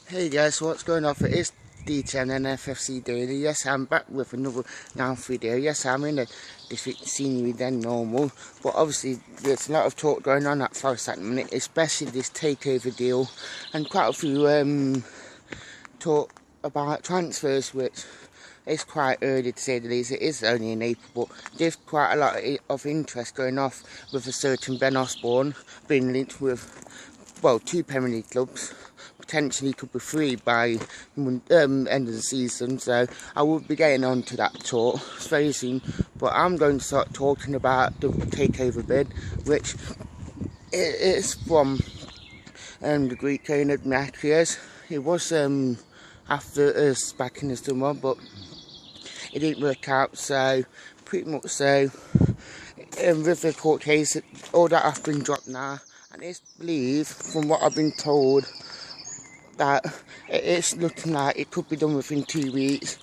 Hey guys, what's going on? It is D10 NFFC Daily. Yes, I'm back with another now video. Yes, I'm in a different scenery than normal, but obviously there's a lot of talk going on at Forest at the minute, especially this takeover deal, and quite a few talk about transfers, which is quite early to say the least. It is only in April, but there's quite a lot of interest going off with a certain Ben Osborn being linked with, well, 2 Premier League clubs. Potentially could be free by end of the season, so I will be getting on to that talk very soon. But I'm going to start talking about the takeover bid, which is from the Greek owner Marakias. It was after us back in the summer, but it didn't work out, so pretty much so with the court case, all that has been dropped now, and it's believed, from what I've been told, that it's looking like it could be done within 2 weeks.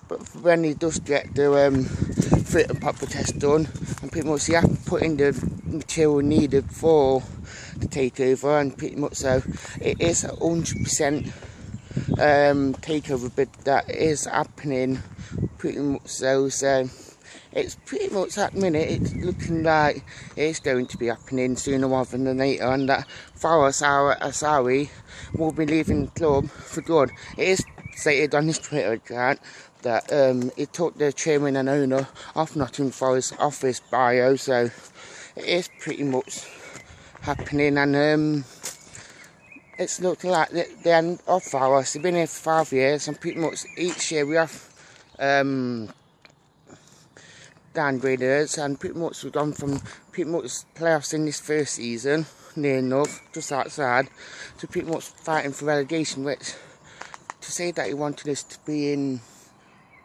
But when he does get the fit and proper test done, and pretty much he has to put in the material needed for the takeover, and pretty much so it is 100% takeover bid that is happening, pretty much so. So it's pretty much at the minute, it's looking like it's going to be happening sooner rather than later, and that Faraz Asawi will be leaving the club for good. It is stated on his Twitter account that he took the chairman and owner of Nottingham Forest off his bio, so it is pretty much happening, and it's looking like the end of Faraz. They've been here for 5 years, and pretty much each year we have downgraders, and pretty much we've gone from pretty much playoffs in this first season, near enough, just outside, to pretty much fighting for relegation, which, to say that he wanted us to be in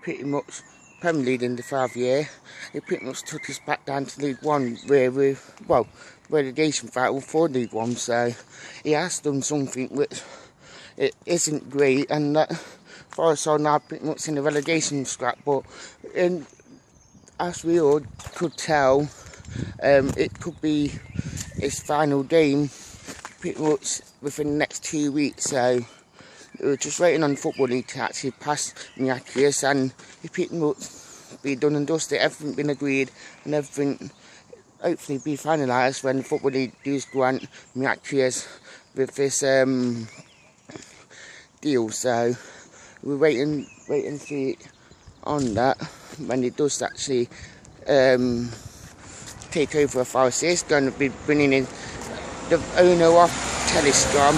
pretty much Premier League in the 5th year, it pretty much took us back down to League One, where we, well, relegation battle for League One, so he has done something which it isn't great, and that Forest are now pretty much in the relegation scrap, but as we all could tell, it could be his final game pretty much within the next 2 weeks, so we're just waiting on the Football League to actually pass Marakias, and it pretty much be done and dusted. Everything been agreed, and everything hopefully be finalised when the Football League does grant Marakias with this deal. So we're waiting to see on that when it does actually take over a Forest. It's going to be bringing in the owner of Telestrom,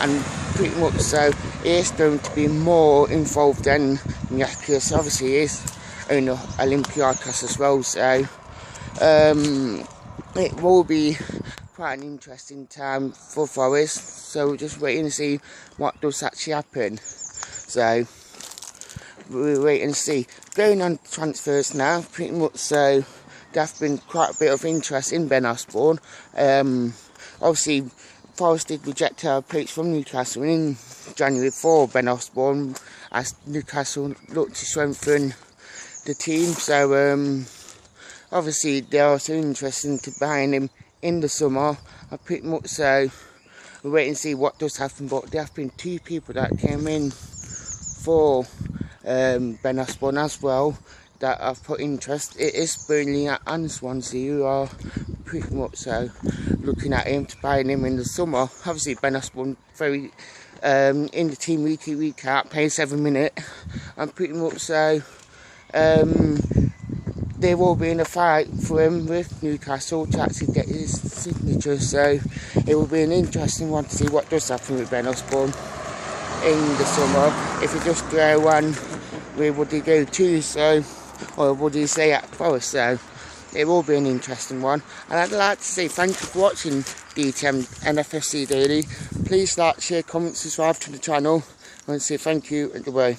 and pretty much so it's going to be more involved than Marakias. Obviously he is owner of Olympiacos as well, so it will be quite an interesting time for Forest, so we're just waiting to see what does actually happen. So we're waiting to see. Going on transfers now, pretty much so there's been quite a bit of interest in Ben Osborn. Obviously Forest did reject our approach from Newcastle in January for Ben Osborn, as Newcastle looked to strengthen the team, so obviously they are also interested in buying him in the summer, and pretty much so we're waiting to see what does happen. But there have been 2 people that came in for Ben Osborn as well that have put interest. It is Burnley and Swansea who are pretty much so looking at him to buying him in the summer. Obviously Ben Osborn very in the team week in week out, playing 7 minutes, and pretty much so they will be in a fight for him with Newcastle to actually get his signature. So it will be an interesting one to see what does happen with Ben Osborn in the summer. If he just go on, where would he go to? So, or would he stay at Forest? So it will be an interesting one. And I'd like to say thank you for watching D10 NFFC Daily. Please like, share, comment, subscribe to the channel, and say thank you and goodbye.